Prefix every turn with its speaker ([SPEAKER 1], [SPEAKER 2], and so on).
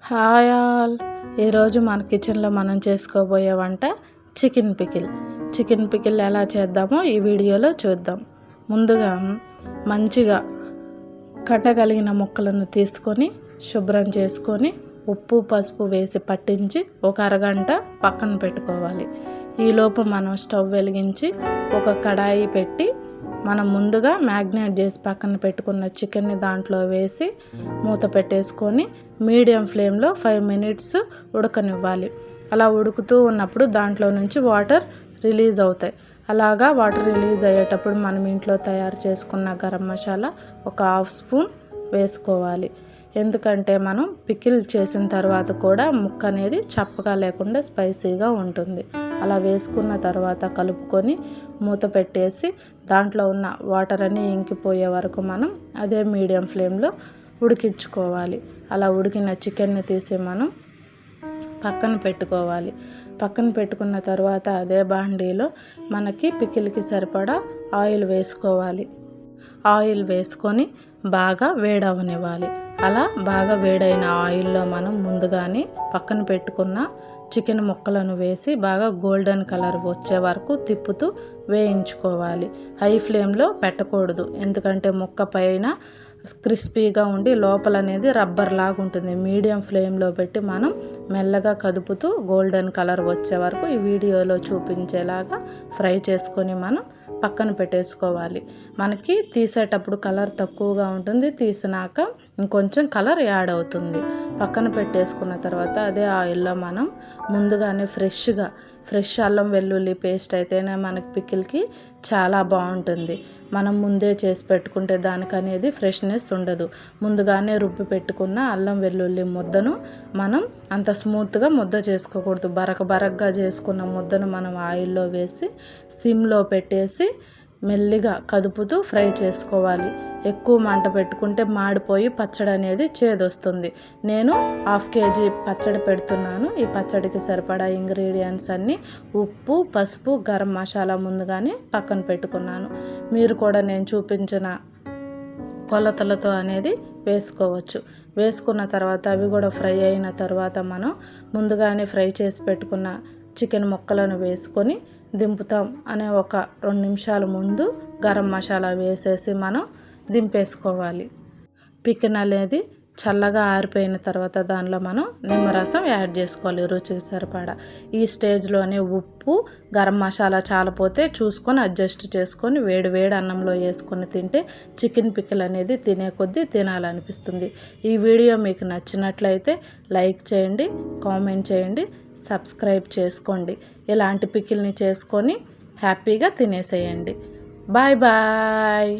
[SPEAKER 1] Hi all. ఈరోజు మన కిచెన్లో మనం చేసుకోబోయే వంట చికెన్ పికిల్. చికెన్ పికిల్ ఎలా చేద్దామో ఈ వీడియోలో చూద్దాం. ముందుగా మంచిగా కట్టగలిగిన ముక్కలను తీసుకొని శుభ్రం చేసుకొని ఉప్పు పసుపు వేసి పట్టించి ఒక అరగంట పక్కన పెట్టుకోవాలి. ఈలోపు మనం స్టవ్ వెలిగించి ఒక కడాయి పెట్టి మనం ముందుగా మ్యాగ్నేట్ చేసి పక్కన పెట్టుకున్న చికెన్ని దాంట్లో వేసి మూత పెట్టేసుకొని మీడియం ఫ్లేమ్లో 5 minutes ఉడకనివ్వాలి. అలా ఉడుకుతూ ఉన్నప్పుడు దాంట్లో నుంచి వాటర్ రిలీజ్ అవుతాయి. అలాగా వాటర్ రిలీజ్ అయ్యేటప్పుడు మనం ఇంట్లో తయారు చేసుకున్న గరం మసాలా ఒక 1/2 స్పూన్ వేసుకోవాలి. ఎందుకంటే మనం పికిల్ చేసిన తర్వాత కూడా ముక్క అనేది చప్పగా లేకుండా స్పైసీగా ఉంటుంది. అలా వేసుకున్న తర్వాత కలుపుకొని మూత పెట్టేసి దాంట్లో ఉన్న వాటర్ అన్నీ ఇంకిపోయే వరకు మనం అదే మీడియం ఫ్లేమ్లో ఉడికించుకోవాలి. అలా ఉడికిన చికెన్ని తీసి మనం పక్కన పెట్టుకోవాలి. పక్కన పెట్టుకున్న తర్వాత అదే బాండీలో మనకి పికిల్కి సరిపడా ఆయిల్ వేసుకోవాలి. ఆయిల్ వేసుకొని బాగా వేడవనివ్వాలి. అలా బాగా వేడైన ఆయిల్లో మనం ముందుగానే పక్కన పెట్టుకున్న చికెన్ ముక్కలను వేసి బాగా గోల్డెన్ కలర్ వచ్చే వరకు తిప్పుతూ వేయించుకోవాలి. హై ఫ్లేమ్లో పెట్టకూడదు, ఎందుకంటే ముక్క పైన క్రిస్పీగా ఉండి లోపల అనేది రబ్బర్ లాగా ఉంటుంది. మీడియం ఫ్లేమ్లో పెట్టి మనం మెల్లగా కదుపుతూ గోల్డెన్ కలర్ వచ్చే వరకు ఈ వీడియోలో చూపించేలాగా ఫ్రై చేసుకొని మనం పక్కన పెట్టేసుకోవాలి. మనకి తీసేటప్పుడు కలర్ తక్కువగా ఉంటుంది, తీసినాక ఇంకొంచెం కలర్ యాడ్ అవుతుంది. పక్కన పెట్టేసుకున్న తర్వాత అదే ఆయిల్లో మనం ముందుగానే ఫ్రెష్ అల్లం వెల్లుల్లి పేస్ట్ అయితేనే మనకి పికిల్కి చాలా బాగుంటుంది. మనం ముందే చేసి పెట్టుకుంటే దానికి అనేది ఫ్రెష్నెస్ ఉండదు. ముందుగానే రుబ్బి పెట్టుకున్న అల్లం వెల్లుల్లి ముద్దను మనం అంత స్మూత్గా ముద్ద చేసుకోకూడదు. బరకగా చేసుకున్న ముద్దను మనం ఆయిల్లో వేసి సిమ్లో పెట్టేసి మెల్లిగా కదుపుతూ ఫ్రై చేసుకోవాలి. ఎక్కువ మంట పెట్టుకుంటే మాడిపోయి పచ్చడి అనేది చేదొస్తుంది. నేను 1/2 kg పచ్చడి పెడుతున్నాను. ఈ పచ్చడికి సరిపడా ఇంగ్రీడియంట్స్ అన్నీ ఉప్పు పసుపు గరం మసాలా ముందుగానే పక్కన పెట్టుకున్నాను. మీరు కూడా నేను చూపించిన కొలతలతో అనేది వేసుకోవచ్చు. వేసుకున్న తర్వాత అవి కూడా ఫ్రై అయిన తర్వాత మనం ముందుగానే ఫ్రై చేసి పెట్టుకున్న చికెన్ ముక్కలను వేసుకొని దింపుతాం అనే ఒక 2 నిమిషాల ముందు గరం మసాలా వేసేసి మనం దింపేసుకోవాలి. పికిల్ అనేది చల్లగా ఆరిపోయిన తర్వాత దానిలో మనం నిమ్మరసం యాడ్ చేసుకోవాలి రుచికి సరిపడా. ఈ స్టేజ్లోనే ఉప్పు గరం మసాలా చాలపోతే చూసుకొని అడ్జస్ట్ చేసుకొని వేడి అన్నంలో వేసుకొని తింటే చికెన్ పికిల్ అనేది తినే కొద్దీ తినాలనిపిస్తుంది. ఈ వీడియో మీకు నచ్చినట్లయితే లైక్ చేయండి, కామెంట్ చేయండి, సబ్స్క్రైబ్ చేసుకోండి. ఇలాంటి పికిల్ని చేసుకొని హ్యాపీగా తినేసేయండి. బాయ్.